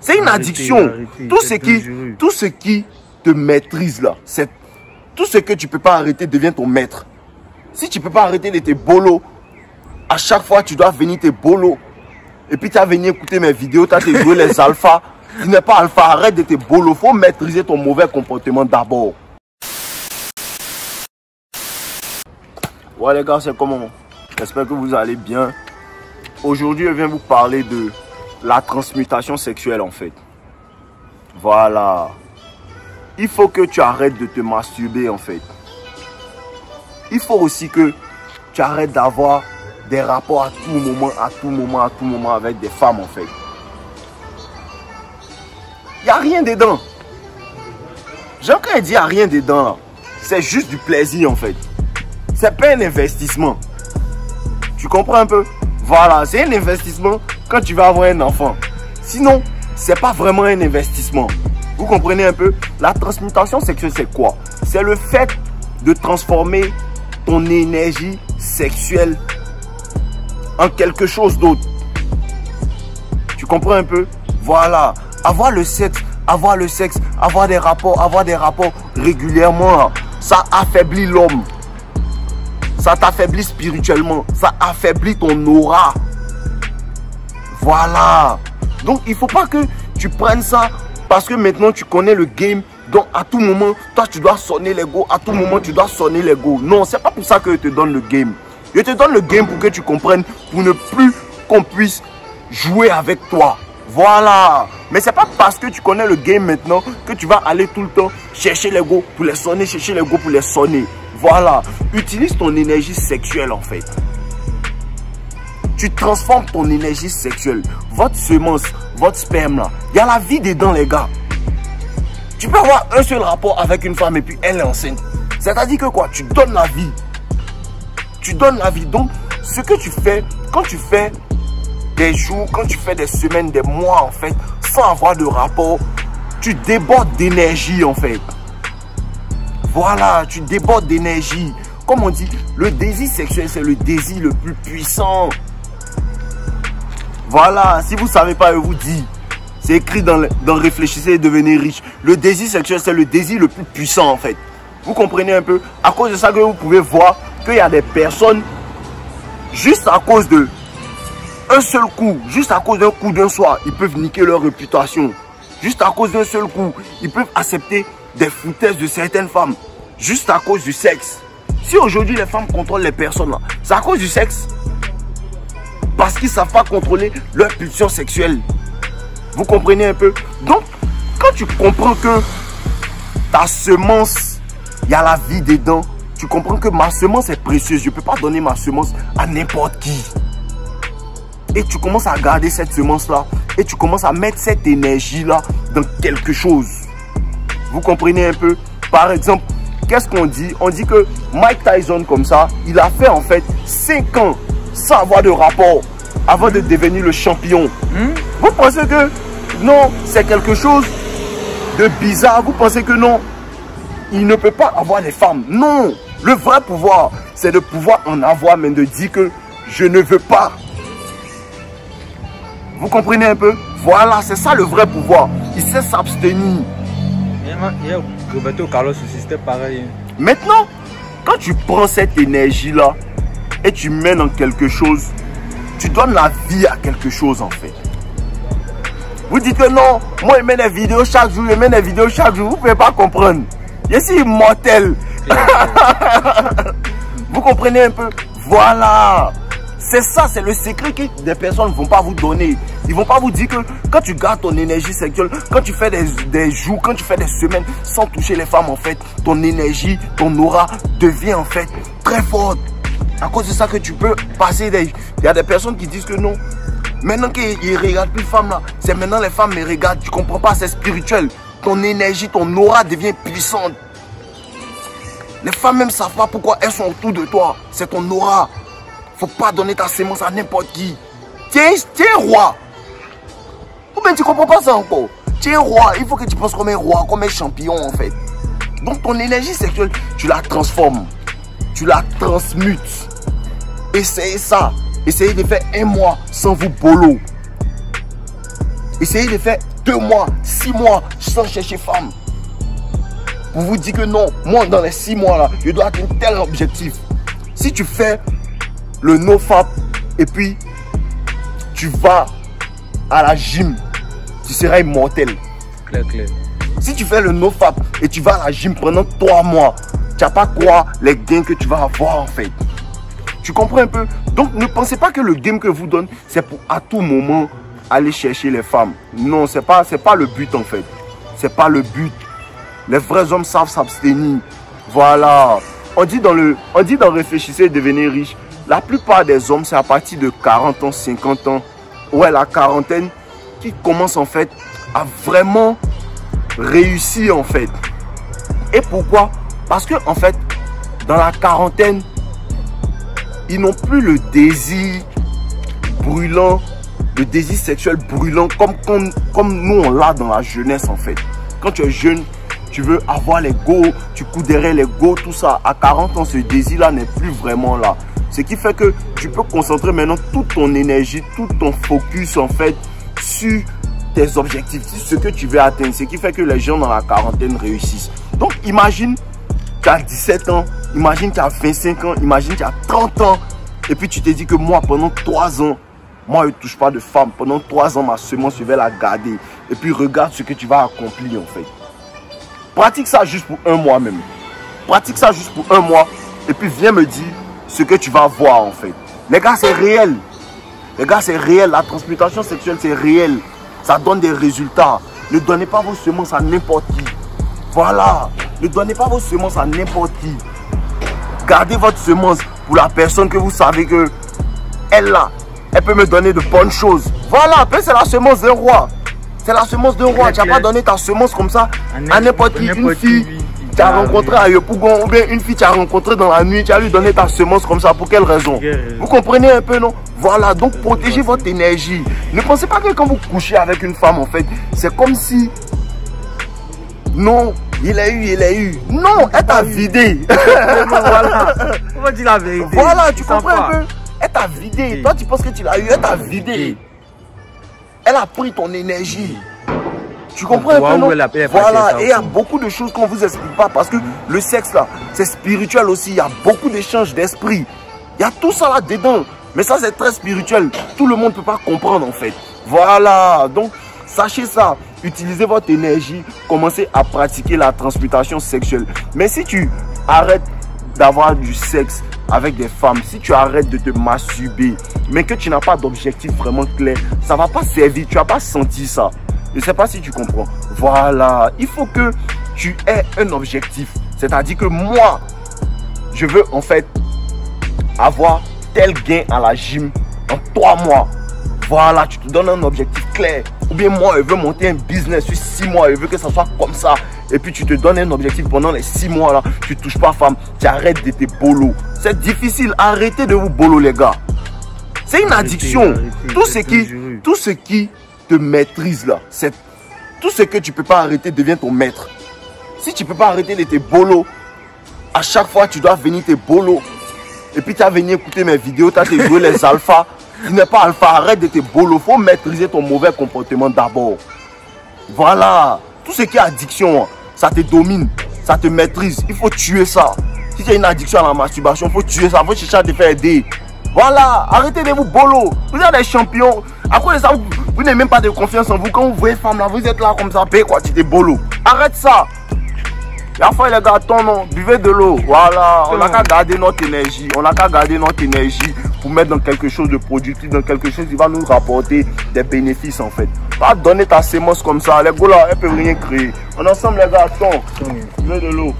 C'est une addiction. Tout ce qui te maîtrise là, c'est tout ce que tu ne peux pas arrêter devient ton maître. Si tu ne peux pas arrêter de tes bolos, à chaque fois tu dois venir tes bolos. Et puis tu as venu écouter mes vidéos, tu as joué les alphas. Tu n'es pas alpha, arrête de tes bolos. Il faut maîtriser ton mauvais comportement d'abord. Ouais les gars, c'est comment? J'espère que vous allez bien. Aujourd'hui, je viens vous parler de la transmutation sexuelle en fait. Voilà. Il faut que tu arrêtes de te masturber en fait. Il faut aussi que tu arrêtes d'avoir des rapports à tout moment avec des femmes en fait. Il n'y a rien dedans. J'ai encore dit il n'y a rien dedans. C'est juste du plaisir en fait. C'est pas un investissement. Tu comprends un peu? Voilà, c'est un investissement quand tu vas avoir un enfant. Sinon, c'est pas vraiment un investissement. Vous comprenez un peu? La transmutation sexuelle, c'est quoi? C'est le fait de transformer ton énergie sexuelle en quelque chose d'autre. Tu comprends un peu? Voilà. Avoir le sexe, avoir des rapports régulièrement, ça affaiblit l'homme. Ça t'affaiblit spirituellement. Ça affaiblit ton aura. Voilà. Donc, il ne faut pas que tu prennes ça parce que maintenant, tu connais le game. Donc, à tout moment, toi, tu dois sonner l'ego. À tout moment, tu dois sonner l'ego. Non, ce n'est pas pour ça que je te donne le game. Je te donne le game pour que tu comprennes, pour ne plus qu'on puisse jouer avec toi. Voilà. Mais ce n'est pas parce que tu connais le game maintenant que tu vas aller tout le temps chercher l'ego pour les sonner, chercher l'ego pour les sonner. Voilà. Utilise ton énergie sexuelle en fait. Tu transformes ton énergie sexuelle. Votre semence, votre sperme là. Il y a la vie dedans les gars. Tu peux avoir un seul rapport avec une femme et puis elle est enceinte. C'est-à-dire que quoi? Tu donnes la vie. Tu donnes la vie. Donc, ce que tu fais, quand tu fais des jours, quand tu fais des semaines, des mois en fait, sans avoir de rapport, tu débordes d'énergie en fait. Voilà, tu débordes d'énergie. Comme on dit, le désir sexuel, c'est le désir le plus puissant. Voilà, si vous ne savez pas, je vous dis. C'est écrit dans Réfléchissez et devenez riche. Le désir sexuel, c'est le désir le plus puissant en fait. Vous comprenez un peu? À cause de ça que vous pouvez voir qu'il y a des personnes, juste à cause de un seul coup, juste à cause d'un coup d'un soir, ils peuvent niquer leur réputation. Juste à cause d'un seul coup, ils peuvent accepter des foutaises de certaines femmes. Juste à cause du sexe. Si aujourd'hui les femmes contrôlent les personnes, c'est à cause du sexe. Parce qu'ils ne savent pas contrôler leur pulsion sexuelle. Vous comprenez un peu? Donc, quand tu comprends que ta semence, il y a la vie dedans, tu comprends que ma semence est précieuse. Je ne peux pas donner ma semence à n'importe qui. Et tu commences à garder cette semence-là. Et tu commences à mettre cette énergie-là dans quelque chose. Vous comprenez un peu? Par exemple, qu'est-ce qu'on dit? On dit que Mike Tyson, comme ça, il a fait en fait 5 ans sans avoir de rapport avant de devenir le champion. Vous pensez que non, c'est quelque chose de bizarre? Vous pensez que non, il ne peut pas avoir des femmes? Non, le vrai pouvoir, c'est de pouvoir en avoir, mais de dire que je ne veux pas. Vous comprenez un peu? Voilà, c'est ça le vrai pouvoir. Il sait s'abstenir. Il y a Roberto Carlos aussi, c'était pareil. Maintenant, quand tu prends cette énergie-là et tu mets dans quelque chose, tu donnes la vie à quelque chose en fait. Vous dites que non, moi je mets des vidéos chaque jour, vous ne pouvez pas comprendre. Je suis immortel. Vous comprenez un peu? Voilà. C'est ça, c'est le secret que des personnes ne vont pas vous donner. Ils ne vont pas vous dire que quand tu gardes ton énergie sexuelle, quand tu fais des jours, quand tu fais des semaines sans toucher les femmes, en fait, ton énergie, ton aura devient en fait très forte. À cause de ça que tu peux passer des... Il y a des personnes qui disent que non. Maintenant qu'ils ne regardent plus les femmes là, c'est maintenant les femmes me regardent. Tu ne comprends pas, c'est spirituel. Ton énergie, ton aura devient puissante. Les femmes même ne savent pas pourquoi elles sont autour de toi. C'est ton aura. Faut pas donner ta sémence à n'importe qui. Tiens, roi. Ou bien tu comprends pas ça encore. Tiens, roi. Il faut que tu penses comme un roi, comme un champion en fait. Donc ton énergie sexuelle, tu la transformes. Tu la transmutes. Essayez ça. Essayez de faire 1 mois sans vous bolo. Essayez de faire 2 mois, 6 mois sans chercher femme. Vous vous dites que non, moi dans les 6 mois là, je dois atteindre tel objectif. Si tu fais le nofap et puis tu vas à la gym, tu seras immortel. Clair, clair. Si tu fais le nofap et tu vas à la gym pendant 3 mois, tu n'as pas quoi les gains que tu vas avoir en fait. Tu comprends un peu? Donc ne pensez pas que le game que vous donne, c'est pour à tout moment aller chercher les femmes. Non, c'est pas le but en fait. C'est pas le but. Les vrais hommes savent s'abstenir. Voilà. On dit dans réfléchissez et devenez riche. La plupart des hommes, c'est à partir de 40 ans, 50 ans, ouais, la quarantaine, qui commencent en fait à vraiment réussir en fait. Et pourquoi? Parce que en fait, dans la quarantaine, ils n'ont plus le désir brûlant, le désir sexuel brûlant comme nous on l'a dans la jeunesse en fait. Quand tu es jeune, tu veux avoir les go, tu cours derrière les go, tout ça. À 40 ans, ce désir-là n'est plus vraiment là. Ce qui fait que tu peux concentrer maintenant toute ton énergie, tout ton focus en fait sur tes objectifs, sur ce que tu veux atteindre. Ce qui fait que les gens dans la quarantaine réussissent. Donc imagine, tu as 17 ans, imagine tu as 25 ans, imagine tu as 30 ans. Et puis tu te dis que moi, pendant 3 ans, moi je ne touche pas de femme. Pendant 3 ans, ma semence, je vais la garder. Et puis regarde ce que tu vas accomplir en fait. Pratique ça juste pour 1 mois même. Pratique ça juste pour 1 mois. Et puis viens me dire ce que tu vas voir en fait. Les gars, c'est réel. Les gars, c'est réel. La transmutation sexuelle, c'est réel. Ça donne des résultats. Ne donnez pas vos semences à n'importe qui. Voilà. Ne donnez pas vos semences à n'importe qui. Gardez votre semence pour la personne que vous savez que elle là, elle peut me donner de bonnes choses. Voilà. C'est la semence d'un roi. C'est la semence d'un roi. Tu n'as pas donné ta semence comme ça à n'importe qui. Une fille tu as rencontré à Yopougon ou bien une fille tu as rencontré dans la nuit, tu as lui donné ta semence comme ça. Pour quelle raison? Vous comprenez un peu, non? Voilà, donc protégez votre énergie. Ne pensez pas que quand vous couchez avec une femme, en fait, c'est comme si... Non, il a eu. Non, elle t'a vidé. Voilà. On va dire la vérité. Voilà, tu comprends un peu? Elle t'a vidé. Toi, tu penses que tu l'as eu, elle t'a vidé. Elle a pris ton énergie. Tu comprends un peu, non? Voilà, et il y a beaucoup de choses qu'on ne vous explique pas parce que le sexe là, c'est spirituel aussi. Il y a beaucoup d'échanges d'esprit. Il y a tout ça là dedans. Mais ça, c'est très spirituel. Tout le monde ne peut pas comprendre en fait. Voilà, donc sachez ça. Utilisez votre énergie. Commencez à pratiquer la transmutation sexuelle. Mais si tu arrêtes d'avoir du sexe avec des femmes, si tu arrêtes de te masturber, mais que tu n'as pas d'objectif vraiment clair, ça ne va pas servir. Tu n'as pas senti ça. Je ne sais pas si tu comprends. Voilà. Il faut que tu aies un objectif. C'est-à-dire que moi, je veux en fait avoir tel gain à la gym en 3 mois. Voilà, tu te donnes un objectif clair. Ou bien moi, je veux monter un business sur 6 mois. Je veux que ça soit comme ça. Et puis tu te donnes un objectif pendant les 6 mois là. Tu ne touches pas femme. Tu arrêtes de te bolo. C'est difficile. Arrêtez de vous bolo les gars. C'est une addiction. Tout ce qui te maîtrise là, c'est tout ce que tu peux pas arrêter devient ton maître. Si tu peux pas arrêter de te bolo, à chaque fois tu dois venir te bolo. Et puis tu as venu écouter mes vidéos, tu as joué les alphas. Tu n'es pas alpha, arrête de te bolo. Il faut maîtriser ton mauvais comportement d'abord. Voilà. Tout ce qui est addiction, ça te domine, ça te maîtrise. Il faut tuer ça. Si tu as une addiction à la masturbation, il faut tuer ça. Il faut chercher à te faire aider. Voilà, arrêtez de vous bolo. Vous êtes des champions. À cause de ça, vous n'avez même pas de confiance en vous. Quand vous voyez femme là, vous êtes là comme ça, quoi, tu te bolo. Arrête ça. La fois les gars, non, buvez de l'eau. Voilà, on n'a qu'à garder notre énergie. On n'a qu'à garder notre énergie pour mettre dans quelque chose de productif, dans quelque chose qui va nous rapporter des bénéfices en fait. Pas donner ta sémence comme ça. Les gars là, elles peuvent rien créer. On est ensemble les gars, attends, buvez de l'eau.